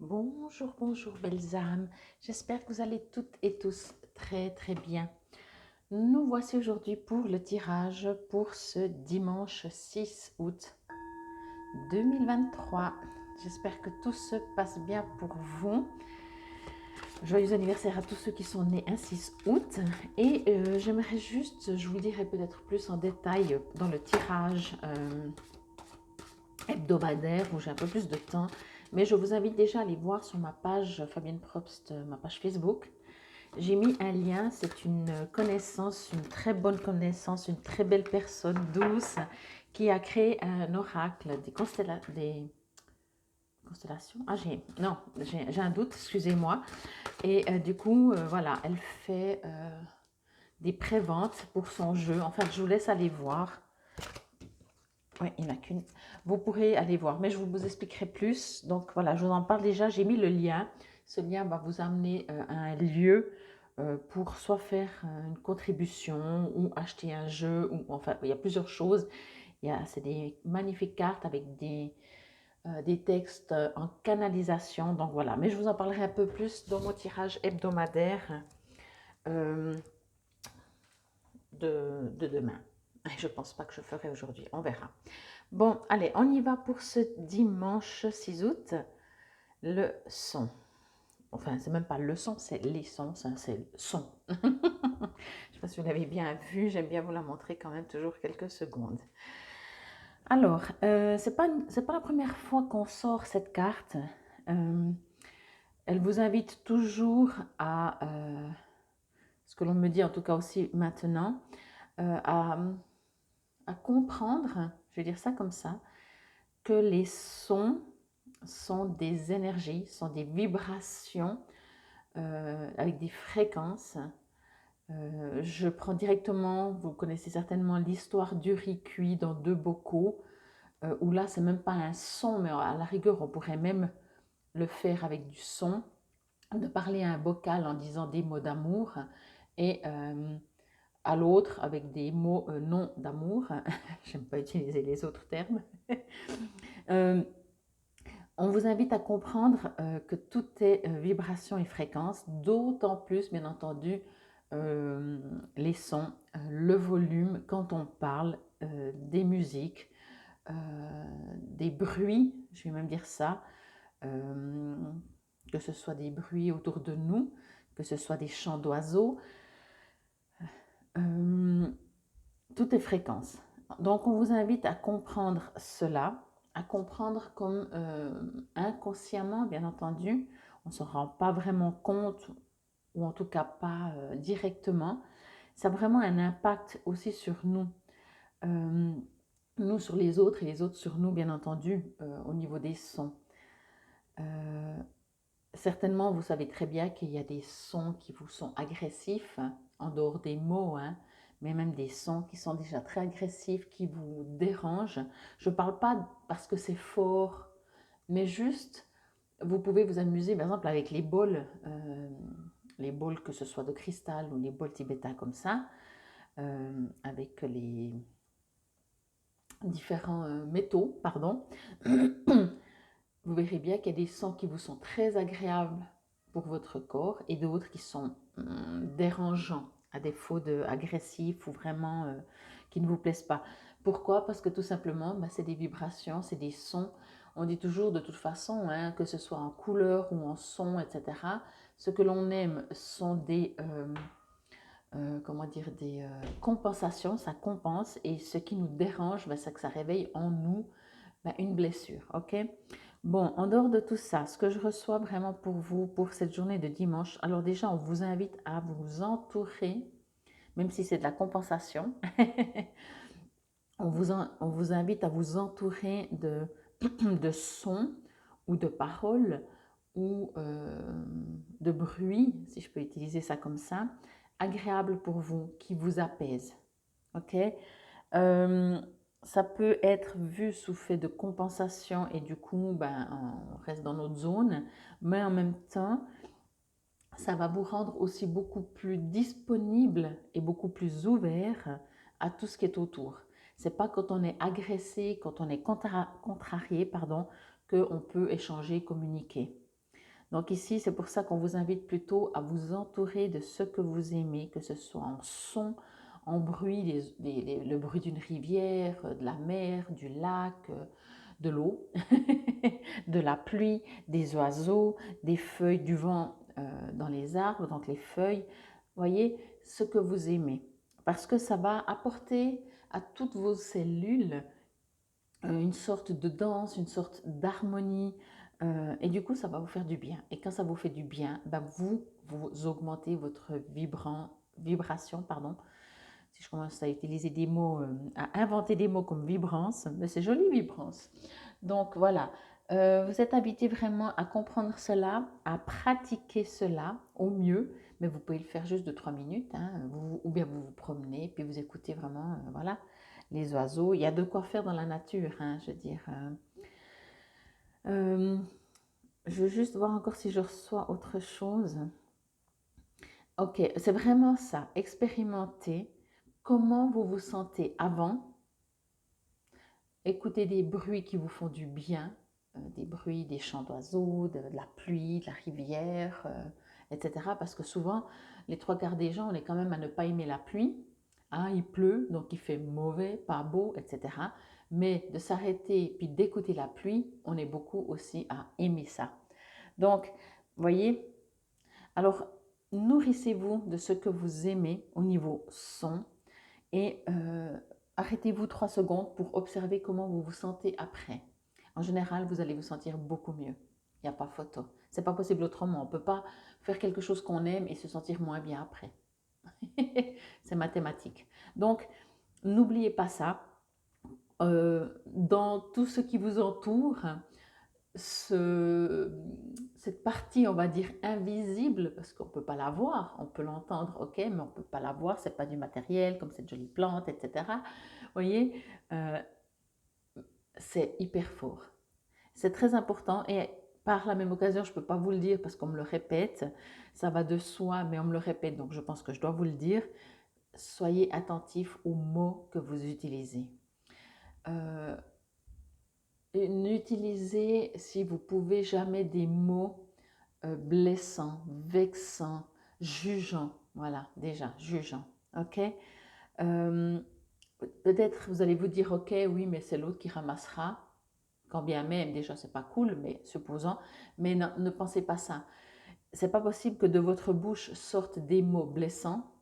Bonjour, bonjour belles âmes. J'espère que vous allez toutes et tous très très bien. Nous voici aujourd'hui pour le tirage pour ce dimanche 6 août 2023. J'espère que tout se passe bien pour vous. Joyeux anniversaire à tous ceux qui sont nés un 6 août. Et j'aimerais juste, je vous dirai peut-être plus en détail dans le tirage hebdomadaire où j'ai un peu plus de temps. Mais je vous invite déjà à aller voir sur ma page Fabienne Probst, ma page Facebook. J'ai mis un lien, c'est une connaissance, une très bonne connaissance, une très belle personne douce qui a créé un oracle, des constellations. Ah, j'ai un doute, excusez-moi. Et du coup, voilà, elle fait des préventes pour son jeu. En fait, je vous laisse aller voir. Oui, il n'y en a qu'une. Vous pourrez aller voir, mais je vous expliquerai plus. Donc voilà, je vous en parle déjà. J'ai mis le lien. Ce lien va vous amener à un lieu pour soit faire une contribution ou acheter un jeu. Ou, enfin, il y a plusieurs choses. C'est des magnifiques cartes avec des textes en canalisation. Donc voilà, mais je vous en parlerai un peu plus dans mon tirage hebdomadaire euh, de demain. Je ne pense pas que je ferai aujourd'hui. On verra. Bon, allez, on y va pour ce dimanche 6 août. Le son. Enfin, c'est même pas le son, c'est les sons, c'est le son. Je ne sais pas si vous l'avez bien vu, j'aime bien vous la montrer quand même toujours quelques secondes. Alors, c'est pas la première fois qu'on sort cette carte. Euh, Elle vous invite toujours à, ce que l'on me dit en tout cas aussi maintenant, euh, à, à comprendre, je vais dire ça comme ça, que les sons sont des énergies, sont des vibrations avec des fréquences. Je prends directement, vous connaissez certainement l'histoire du riz cuit dans deux bocaux, où là, c'est même pas un son, mais à la rigueur, on pourrait même le faire avec du son, de parler à un bocal en disant des mots d'amour et à l'autre avec des mots non d'amour. J'aime pas utiliser les autres termes. euh, On vous invite à comprendre que tout est vibration et fréquence, d'autant plus, bien entendu, les sons, le volume, quand on parle des musiques, des bruits, je vais même dire ça, euh, que ce soit des bruits autour de nous, que ce soit des chants d'oiseaux, euh, tout est fréquence. Donc, on vous invite à comprendre cela, à comprendre comme inconsciemment, bien entendu, on ne se rend pas vraiment compte, ou en tout cas pas directement. Ça a vraiment un impact aussi sur nous. Euh, Nous sur les autres et les autres sur nous, bien entendu, au niveau des sons. Euh, Certainement, vous savez très bien qu'il y a des sons qui vous sont agressifs, en dehors des mots, hein, mais même des sons qui sont déjà très agressifs, qui vous dérangent. Je ne parle pas parce que c'est fort, mais juste, vous pouvez vous amuser, par exemple, avec les bols que ce soit de cristal ou les bols tibétains comme ça, avec les différents métaux, pardon. Vous verrez bien qu'il y a des sons qui vous sont très agréables pour votre corps et d'autres qui sont dérangeants, à défaut de agressifs ou vraiment qui ne vous plaisent pas. Pourquoi? Parce que tout simplement, c'est des vibrations, c'est des sons. On dit toujours de toute façon, hein, que ce soit en couleur ou en son, etc. Ce que l'on aime sont comment dire, des compensations, ça compense. Et ce qui nous dérange, c'est que ça réveille en nous une blessure, ok? Bon, en dehors de tout ça, ce que je reçois vraiment pour vous, pour cette journée de dimanche, alors déjà, on vous invite à vous entourer, même si c'est de la compensation, on vous invite à vous entourer de sons ou de paroles ou de bruits, si je peux utiliser ça comme ça, agréables pour vous, qui vous apaisent, ok? Euh, Ça peut être vu sous fait de compensation et du coup, on reste dans notre zone, mais en même temps, ça va vous rendre aussi beaucoup plus disponible et beaucoup plus ouvert à tout ce qui est autour. C'est pas quand on est agressé, quand on est contrarié, pardon, qu'on peut échanger, communiquer. Donc ici, c'est pour ça qu'on vous invite plutôt à vous entourer de ce que vous aimez, que ce soit en son, en bruit, le bruit d'une rivière, de la mer, du lac, de l'eau, de la pluie, des oiseaux, des feuilles, du vent dans les arbres, donc les feuilles. Voyez ce que vous aimez. Parce que ça va apporter à toutes vos cellules une sorte de danse, une sorte d'harmonie. Et du coup, ça va vous faire du bien. Et quand ça vous fait du bien, ben vous augmentez votre vibration, pardon. Si je commence à utiliser des mots, à inventer des mots comme vibrance, mais c'est joli vibrance. Donc voilà, vous êtes invité vraiment à comprendre cela, à pratiquer cela au mieux, mais vous pouvez le faire juste de 3 minutes, hein, ou bien vous vous promenez, puis vous écoutez vraiment, voilà, les oiseaux. Il y a de quoi faire dans la nature, hein, je veux dire. Euh, je veux juste voir encore si je reçois autre chose. Ok, c'est vraiment ça, expérimenter comment vous vous sentez avant. Écoutez des bruits qui vous font du bien, des bruits des chants d'oiseaux, de la pluie, de la rivière, etc. Parce que souvent, les 3 quarts des gens, on est quand même à ne pas aimer la pluie. Hein, il pleut, donc il fait mauvais, pas beau, etc. Mais de s'arrêter puis d'écouter la pluie, on est beaucoup aussi à aimer ça. Donc, voyez, alors nourrissez-vous de ce que vous aimez au niveau son et arrêtez-vous 3 secondes pour observer comment vous vous sentez après. En général, vous allez vous sentir beaucoup mieux. Il n'y a pas photo. C'est pas possible autrement. On ne peut pas faire quelque chose qu'on aime et se sentir moins bien après. C'est mathématique. Donc, n'oubliez pas ça. Dans tout ce qui vous entoure, cette partie, on va dire, invisible, parce qu'on ne peut pas la voir, on peut l'entendre, ok, mais on ne peut pas la voir, c'est pas du matériel, comme cette jolie plante, etc. Vous voyez, euh, c'est hyper fort. C'est très important et par la même occasion, je ne peux pas vous le dire parce qu'on me le répète, ça va de soi, mais on me le répète, donc je pense que je dois vous le dire. Soyez attentifs aux mots que vous utilisez. Euh, N'utilisez, si vous pouvez, jamais des mots blessants, vexants, jugeants. Voilà, déjà, jugeants. Ok. Peut-être vous allez vous dire, ok, oui, mais c'est l'autre qui ramassera. Quand bien même, déjà, c'est pas cool, mais supposons. Mais non, ne pensez pas ça. C'est pas possible que de votre bouche sortent des mots blessants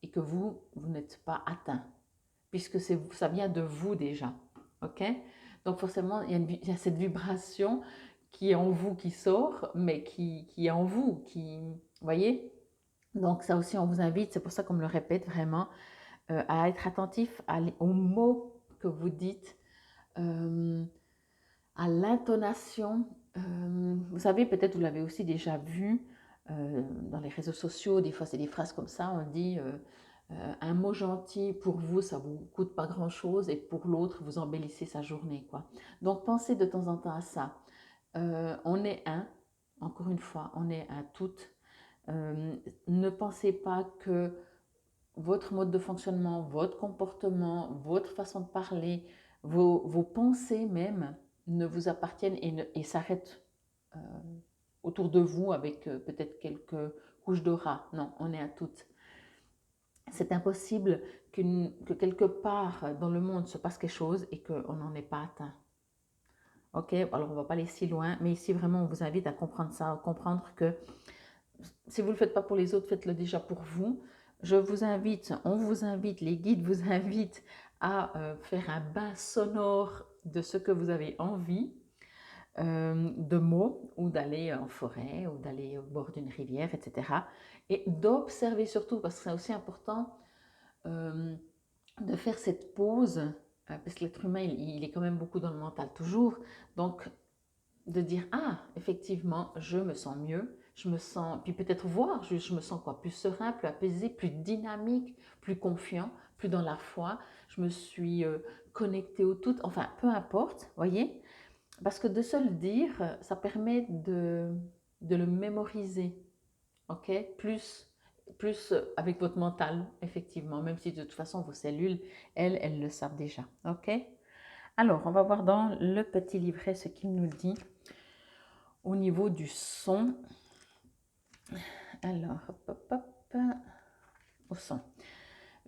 et que vous n'êtes pas atteint, puisque ça vient de vous déjà. Ok. Donc forcément, il y a cette vibration qui est en vous qui sort, mais qui est en vous, vous voyez. Donc ça aussi, on vous invite, c'est pour ça qu'on me le répète vraiment, à être attentif aux mots que vous dites, à l'intonation. Vous savez, peut-être vous l'avez aussi déjà vu dans les réseaux sociaux, des fois c'est des phrases comme ça, on dit un mot gentil pour vous, ça vous coûte pas grand-chose et pour l'autre, vous embellissez sa journée, quoi. Donc pensez de temps en temps à ça. On est un, encore une fois, on est un tout. Ne pensez pas que votre mode de fonctionnement, votre comportement, votre façon de parler, vos pensées même ne vous appartiennent et s'arrêtent euh, autour de vous avec peut-être quelques couches d'aura. Non, on est à toutes. C'est impossible que quelque part dans le monde se passe quelque chose et qu'on n'en est pas atteint. Ok, alors on ne va pas aller si loin, mais ici vraiment on vous invite à comprendre ça, à comprendre que si vous ne le faites pas pour les autres, faites-le déjà pour vous. Je vous invite, on vous invite, les guides vous invitent à faire un bain sonore de ce que vous avez envie, de mots, ou d'aller en forêt, ou d'aller au bord d'une rivière, etc. Et d'observer surtout, parce que c'est aussi important, de faire cette pause, parce que l'être humain, il est quand même beaucoup dans le mental toujours. Donc, de dire, ah, effectivement, je me sens mieux, je me sens, puis peut-être voir, je me sens quoi, plus serein, plus apaisé, plus dynamique, plus confiant, plus dans la foi, je me suis connectée au tout, enfin, peu importe, voyez, parce que de se le dire, ça permet de le mémoriser, ok, plus avec votre mental, effectivement, même si de toute façon, vos cellules, elles le savent déjà, ok. Alors, on va voir dans le petit livret ce qu'il nous dit. au niveau du son. Alors, hop, hop, hop, au son.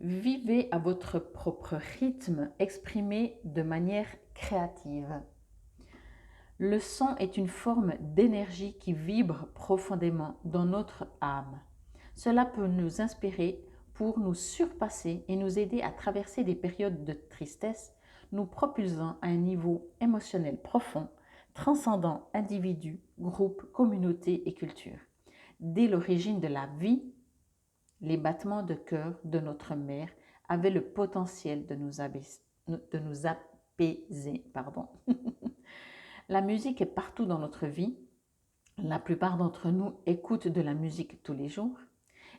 Vivez à votre propre rythme, exprimez de manière créative. Le son est une forme d'énergie qui vibre profondément dans notre âme. Cela peut nous inspirer pour nous surpasser et nous aider à traverser des périodes de tristesse, nous propulsant à un niveau émotionnel profond, transcendant individus, groupes, communautés et cultures. Dès l'origine de la vie, les battements de cœur de notre mère avaient le potentiel de nous apaiser. La musique est partout dans notre vie. La plupart d'entre nous écoutent de la musique tous les jours.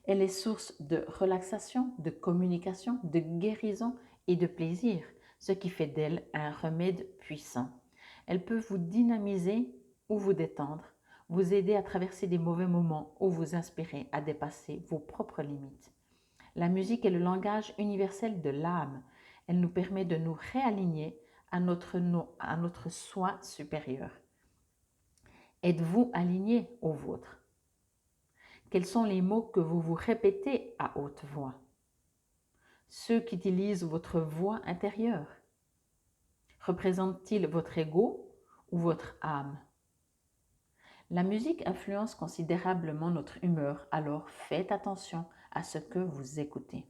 Elle est source de relaxation, de communication, de guérison et de plaisir, ce qui fait d'elle un remède puissant. Elle peut vous dynamiser ou vous détendre, vous aider à traverser des mauvais moments ou vous inspirer à dépasser vos propres limites. La musique est le langage universel de l'âme. Elle nous permet de nous réaligner à notre soi supérieur. Êtes-vous aligné au vôtre? Quels sont les mots que vous vous répétez à haute voix? Ceux qui utilisent votre voix intérieure? Représentent-ils votre ego ou votre âme? La musique influence considérablement notre humeur, alors faites attention à ce que vous écoutez.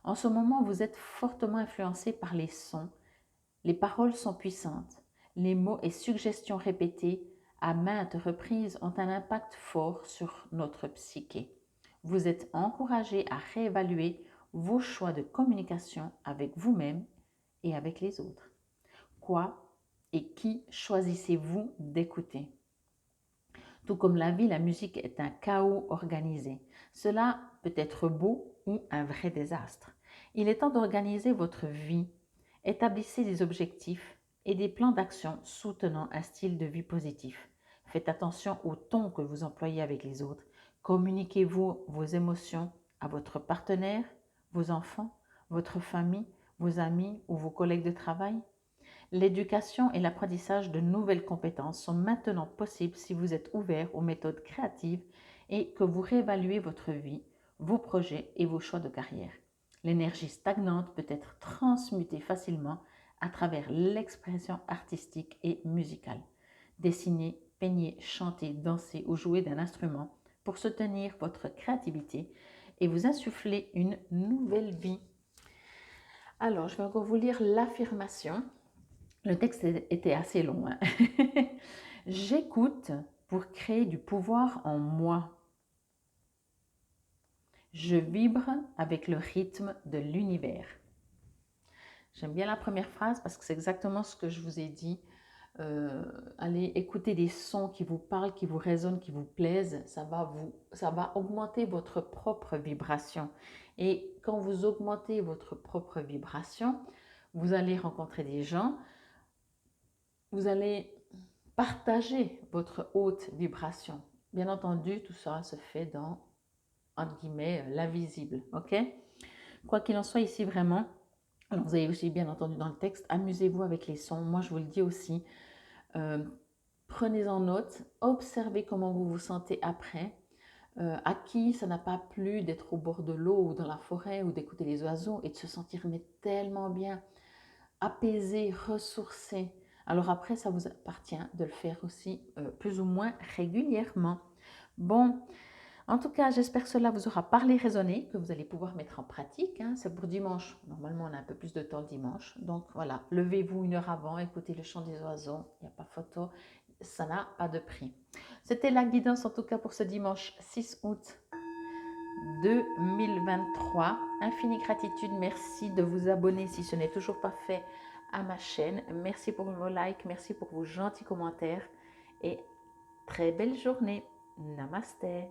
En ce moment, vous êtes fortement influencé par les sons. Les paroles sont puissantes. Les mots et suggestions répétés à maintes reprises ont un impact fort sur notre psyché. Vous êtes encouragé à réévaluer vos choix de communication avec vous-même et avec les autres. Quoi et qui choisissez-vous d'écouter? Tout comme la vie, la musique est un chaos organisé. Cela peut être beau ou un vrai désastre. Il est temps d'organiser votre vie. Établissez des objectifs et des plans d'action soutenant un style de vie positif. Faites attention au ton que vous employez avec les autres. Communiquez-vous vos émotions à votre partenaire, vos enfants, votre famille, vos amis ou vos collègues de travail. L'éducation et l'apprentissage de nouvelles compétences sont maintenant possibles si vous êtes ouvert aux méthodes créatives et que vous réévaluez votre vie, vos projets et vos choix de carrière. L'énergie stagnante peut être transmutée facilement à travers l'expression artistique et musicale. Dessiner, peigner, chanter, danser ou jouer d'un instrument pour soutenir votre créativité et vous insuffler une nouvelle vie. Alors, je vais encore vous lire l'affirmation. Le texte était assez long. Hein? J'écoute pour créer du pouvoir en moi. Je vibre avec le rythme de l'univers. J'aime bien la première phrase parce que c'est exactement ce que je vous ai dit. Allez écouter des sons qui vous parlent, qui vous résonnent, qui vous plaisent. Ça va augmenter votre propre vibration. Et quand vous augmentez votre propre vibration, vous allez rencontrer des gens. Vous allez partager votre haute vibration. Bien entendu, tout ça se fait dans, entre guillemets, l'invisible. Ok? Quoi qu'il en soit ici, vraiment, alors vous avez aussi bien entendu dans le texte, amusez-vous avec les sons. Moi, je vous le dis aussi, prenez en note, observez comment vous vous sentez après. À qui ça n'a pas plu d'être au bord de l'eau ou dans la forêt ou d'écouter les oiseaux et de se sentir mais tellement bien, apaisé, ressourcé. Alors après, ça vous appartient de le faire aussi plus ou moins régulièrement. Bon, en tout cas, j'espère que cela vous aura parlé, résonné, que vous allez pouvoir mettre en pratique. Hein. C'est pour dimanche. Normalement, on a un peu plus de temps le dimanche. Donc voilà, levez-vous 1 heure avant, écoutez le chant des oiseaux. Il n'y a pas photo. Ça n'a pas de prix. C'était la guidance en tout cas pour ce dimanche 6 août 2023. Infinie gratitude. Merci de vous abonner si ce n'est toujours pas fait à ma chaîne. Merci pour vos likes, merci pour vos gentils commentaires et très belle journée. Namasté.